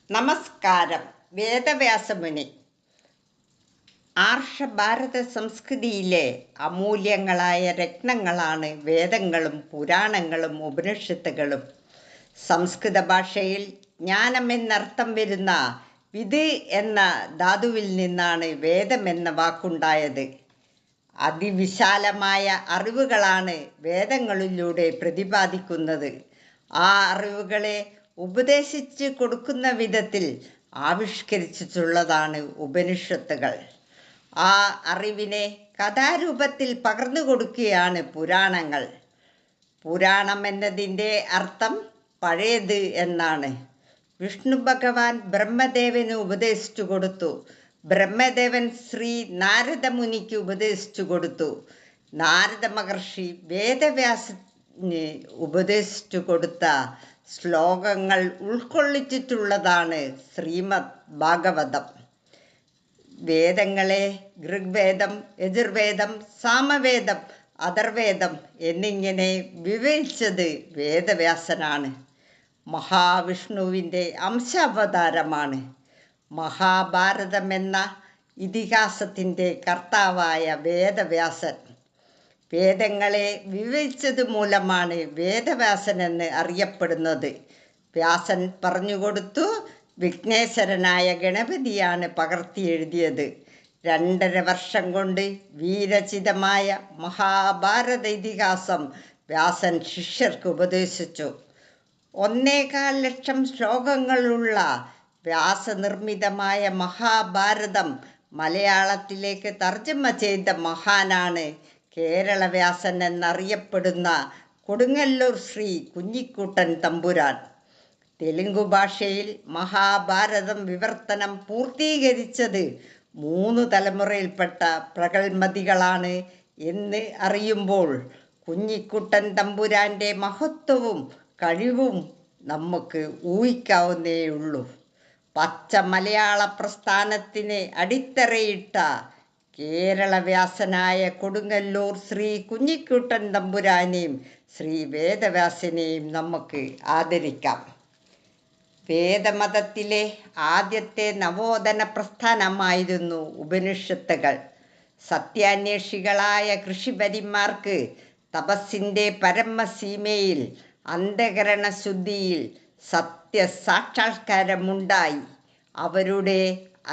നമസ്കാരം. വേദവ്യാസമുനി ആർഷഭാരത സംസ്കൃതിയിലെ അമൂല്യങ്ങളായ രത്നങ്ങളാണ് വേദങ്ങളും പുരാണങ്ങളും ഉപനിഷത്തുകളും. സംസ്കൃത ഭാഷയിൽ ജ്ഞാനം എന്നർത്ഥം വരുന്ന വിദ് എന്ന ധാതുവിൽ നിന്നാണ് വേദം എന്ന വാക്കുണ്ടായത്. അതിവിശാലമായ അറിവുകളാണ് വേദങ്ങളിലൂടെ പ്രതിപാദിക്കുന്നത്. ആ അറിവുകളെ ഉപദേശിച്ച് കൊടുക്കുന്ന വിധത്തിൽ ആവിഷ്കരിച്ചിട്ടുള്ളതാണ് ഉപനിഷത്തുകൾ. ആ അറിവിനെ കഥാരൂപത്തിൽ പകർന്നു കൊടുക്കുകയാണ് പുരാണങ്ങൾ. പുരാണം എന്നതിൻ്റെ അർത്ഥം പഴയത് എന്നാണ്. വിഷ്ണു ഭഗവാൻ ബ്രഹ്മദേവന് ഉപദേശിച്ചു കൊടുത്തു. ബ്രഹ്മദേവൻ ശ്രീ നാരദ മുനിക്ക് ഉപദേശിച്ചു കൊടുത്തു. നാരദ മഹർഷി വേദവ്യാസന് ഉപദേശിച്ചു കൊടുത്ത ശ്ലോകങ്ങൾ ഉൾക്കൊള്ളിച്ചിട്ടുള്ളതാണ് ശ്രീമദ് ഭാഗവതം. വേദങ്ങളെ ഋഗ്വേദം, യജുർവേദം, സാമവേദം, അഥർവേദം എന്നിങ്ങനെ വിവരിച്ചത് വേദവ്യാസനാണ്. മഹാവിഷ്ണുവിൻ്റെ അംശാവതാരമാണ്. മഹാഭാരതം എന്ന ഇതിഹാസത്തിൻ്റെ കർത്താവായ വേദവ്യാസൻ വേദങ്ങളെ വിവരിച്ചത് മൂലമാണ് വേദവ്യാസൻ എന്ന് അറിയപ്പെടുന്നത്. വ്യാസൻ പറഞ്ഞുകൊടുത്തു. വിഘ്നേശ്വരനായ ഗണപതിയാണ് പകർത്തി എഴുതിയത്. 2.5 വർഷം കൊണ്ട് വീരചിതമായ മഹാഭാരത ഇതിഹാസം വ്യാസൻ ശിഷ്യർക്ക് ഉപദേശിച്ചു. 1.25 ലക്ഷം ശ്ലോകങ്ങളുള്ള വ്യാസനിർമ്മിതമായ മഹാഭാരതം മലയാളത്തിലേക്ക് തർജ്ജമ ചെയ്ത മഹാനാണ് കേരളവ്യാസൻ എന്നറിയപ്പെടുന്ന കൊടുങ്ങല്ലൂർ ശ്രീ കുഞ്ഞിക്കുട്ടൻ തമ്പുരാൻ. തെലുങ്കു ഭാഷയിൽ മഹാഭാരതം വിവർത്തനം പൂർത്തീകരിച്ചത് 3 തലമുറയിൽപ്പെട്ട പ്രഗത്ഭമതികളാണ് എന്ന് അറിയുമ്പോൾ കുഞ്ഞിക്കുട്ടൻ തമ്പുരാൻ്റെ മഹത്വവും കഴിവും നമുക്ക് ഊഹിക്കാവുന്നേയുള്ളൂ. പച്ച മലയാള പ്രസ്ഥാനത്തിന് അടിത്തറയിട്ട കേരളവ്യാസനായ കൊടുങ്ങല്ലൂർ ശ്രീ കുഞ്ഞിക്കുട്ടൻ തമ്പുരാനെയും ശ്രീ വേദവ്യാസനെയും നമുക്ക് ആദരിക്കാം. വേദമതത്തിലെ ആദ്യത്തെ നവോത്ഥാന പ്രസ്ഥാനമായിരുന്നു ഉപനിഷത്തുകൾ. സത്യാന്വേഷികളായ ഋഷിവര്യന്മാർക്ക് തപസ്സിൻ്റെ പരമസീമയിൽ അന്ധകരണശുദ്ധിയിൽ സത്യസാക്ഷാത്കാരമുണ്ടായി. അവരുടെ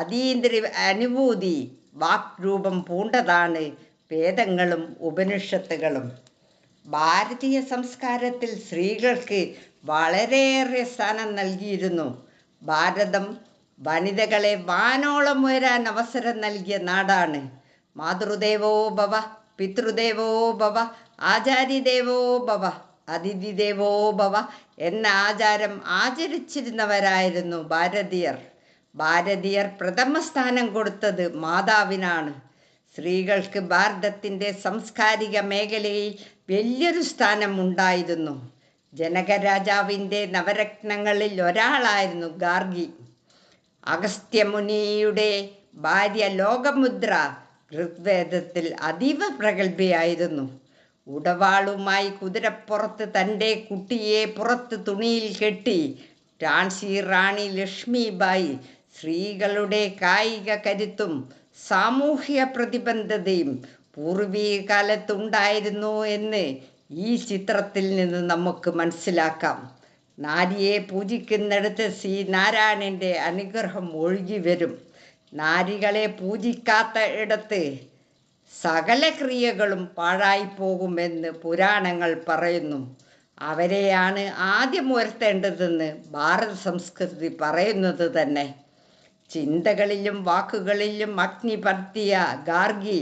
അതീന്ദ്രിയ അനുഭൂതി വാക്രൂപം പൂണ്ടതാണ് വേദങ്ങളും ഉപനിഷത്തുകളും. ഭാരതീയ സംസ്കാരത്തിൽ സ്ത്രീകൾക്ക് വളരെയേറെ സ്ഥാനം നൽകിയിരുന്നു. ഭാരതം വനിതകളെ വാനോളം ഉയരാൻ അവസരം നൽകിയ നാടാണ്. മാതൃദേവോ ഭവ, പിതൃദേവോ ഭവ, ആചാര്യദേവോ ഭവ, അതിഥിദേവോ ഭവ എന്ന ആചാരം ആചരിച്ചിരുന്നവരായിരുന്നു ഭാരതീയർ. ഭാരതീയർ പ്രഥമ സ്ഥാനം കൊടുത്തത് മാതാവിനാണ്. സ്ത്രീകൾക്ക് ഭാരതത്തിൻ്റെ സാംസ്കാരിക മേഖലയിൽ വലിയൊരു സ്ഥാനം ഉണ്ടായിരുന്നു. ജനകരാജാവിൻ്റെ നവരത്നങ്ങളിൽ ഒരാളായിരുന്നു ഗാർഗി. അഗസ്ത്യമുനിയുടെ ഭാര്യ ലോകമുദ്ര ഋഗ്വേദത്തിൽ അതീവ പ്രഗത്ഭയായിരുന്നു. ഉടവാളുമായി കുതിരപ്പുറത്ത് തൻ്റെ കുട്ടിയെ പുറത്ത് തുണിയിൽ കെട്ടി ഝാൻസി റാണി ലക്ഷ്മിബായി സ്ത്രീകളുടെ കായിക കരുത്തും സാമൂഹിക പ്രതിബദ്ധതയും പൂർവീക കാലത്തുണ്ടായിരുന്നു എന്ന് ഈ ചിത്രത്തിൽ നിന്ന് നമുക്ക് മനസ്സിലാക്കാം. നാരിയെ പൂജിക്കുന്നിടത്ത് ശ്രീ നാരായണൻ്റെ അനുഗ്രഹം ഒഴുകി വരും. നാരികളെ പൂജിക്കാത്ത ഇടത്ത് സകല ക്രിയകളും പാഴായിപ്പോകുമെന്ന് പുരാണങ്ങൾ പറയുന്നു. അവരെയാണ് ആദ്യം ഉയർത്തേണ്ടതെന്ന് ഭാരത സംസ്കൃതി പറയുന്നത് തന്നെ. ചിന്തകളിലും വാക്കുകളിലും അഗ്നി പരത്തിയ ഗാർഗി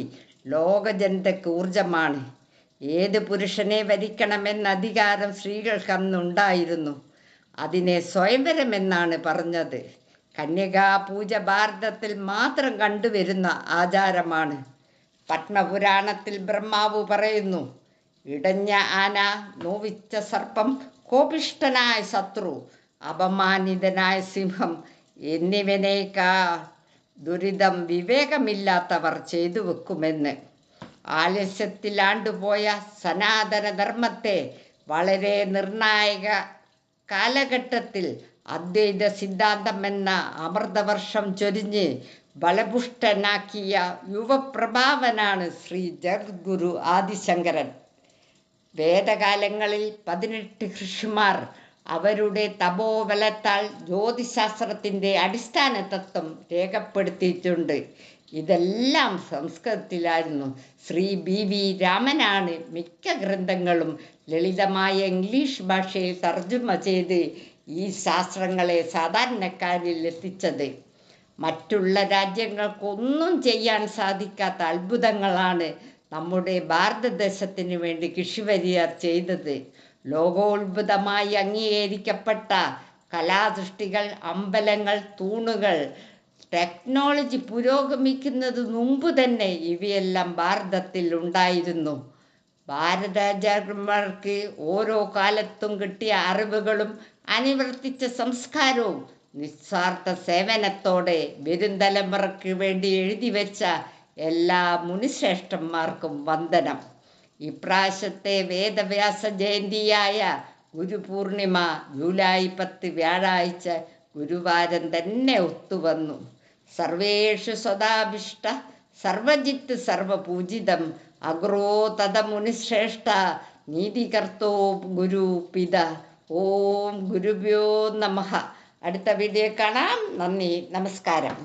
ലോകജനതയ്ക്ക് ഊർജമാണ്. ഏത് പുരുഷനെ വരിക്കണമെന്ന അധികാരം സ്ത്രീകൾക്ക് അന്നുണ്ടായിരുന്നു. അതിനെ സ്വയംവരം എന്നാണ് പറഞ്ഞത്. കന്യകാപൂജ ഭാരതത്തിൽ മാത്രം കണ്ടുവരുന്ന ആചാരമാണ്. പത്മപുരാണത്തിൽ ബ്രഹ്മാവ് പറയുന്നു, ഇടഞ്ഞ ആന, നോവിച്ച സർപ്പം, കോപിഷ്ഠനായ ശത്രു, അപമാനിതനായ സിംഹം എന്നിവനേക്കാൾ ദുരിതം വിവേകമില്ലാത്തവർ ചെയ്തു വെക്കുമെന്ന്. ആലസ്യത്തിലാണ്ടുപോയ സനാതനധർമ്മത്തെ വളരെ നിർണായക കാലഘട്ടത്തിൽ അദ്വൈത സിദ്ധാന്തമെന്ന അമൃതവർഷം ചൊരിഞ്ഞ് ബലപുഷ്ടനാക്കിയ യുവപ്രഭാവനാണ് ശ്രീ ജഗദ്ഗുരു ആദിശങ്കരൻ. വേദകാലങ്ങളിൽ 18 ഋഷിമാർ അവരുടെ തപോബലത്താൽ ജ്യോതിശാസ്ത്രത്തിൻ്റെ അടിസ്ഥാന തത്വം രേഖപ്പെടുത്തിയിട്ടുണ്ട്. ഇതെല്ലാം സംസ്കൃതത്തിലായിരുന്നു. ശ്രീ BV രാമനാണ് മിക്ക ഗ്രന്ഥങ്ങളും ലളിതമായ ഇംഗ്ലീഷ് ഭാഷയിൽ തർജ്ജമ ചെയ്ത് ഈ ശാസ്ത്രങ്ങളെ സാധാരണക്കാരിൽ എത്തിച്ചത്. മറ്റുള്ള രാജ്യങ്ങൾക്കൊന്നും ചെയ്യാൻ സാധിക്കാത്ത അത്ഭുതങ്ങളാണ് നമ്മുടെ ഭാരതദേശത്തിന് വേണ്ടി കൃഷിവര്യർ ചെയ്തത്. ലോകോത്ഭുതമായി അംഗീകരിക്കപ്പെട്ട കലാസൃഷ്ടികൾ, അമ്പലങ്ങൾ, തൂണുകൾ, ടെക്നോളജി പുരോഗമിക്കുന്നതിന് മുമ്പ് തന്നെ ഇവയെല്ലാം ഭാരതത്തിൽ ഉണ്ടായിരുന്നു. ഭാരതരാജാക്കന്മാർക്ക് ഓരോ കാലത്തും കിട്ടിയ അറിവുകളും അനുവർത്തിച്ച സംസ്കാരവും നിസ്വാർത്ഥ സേവനത്തോടെ വരും തലമുറയ്ക്ക് വേണ്ടി എഴുതിവെച്ച എല്ലാ മുനിശ്രേഷ്ഠന്മാർക്കും വന്ദനം. ഇപ്രാവശ്യത്തെ വേദവ്യാസ ജയന്തിയായ ഗുരുപൂർണിമ ജൂലൈ 10 വ്യാഴാഴ്ച ഗുരുവാരം തന്നെ ഒത്തുവന്നു. സർവേഷു സദാഭിഷ്ട സർവജിത്ത് സർവപൂജിതം അഗ്രോ തഥ മുനിശ്രേഷ്ഠ നീതികർത്തോ ഗുരു പിത. ഓം ഗുരുഭ്യോ നമഃ. അടുത്ത വീഡിയോ കാണാം. നന്ദി, നമസ്കാരം.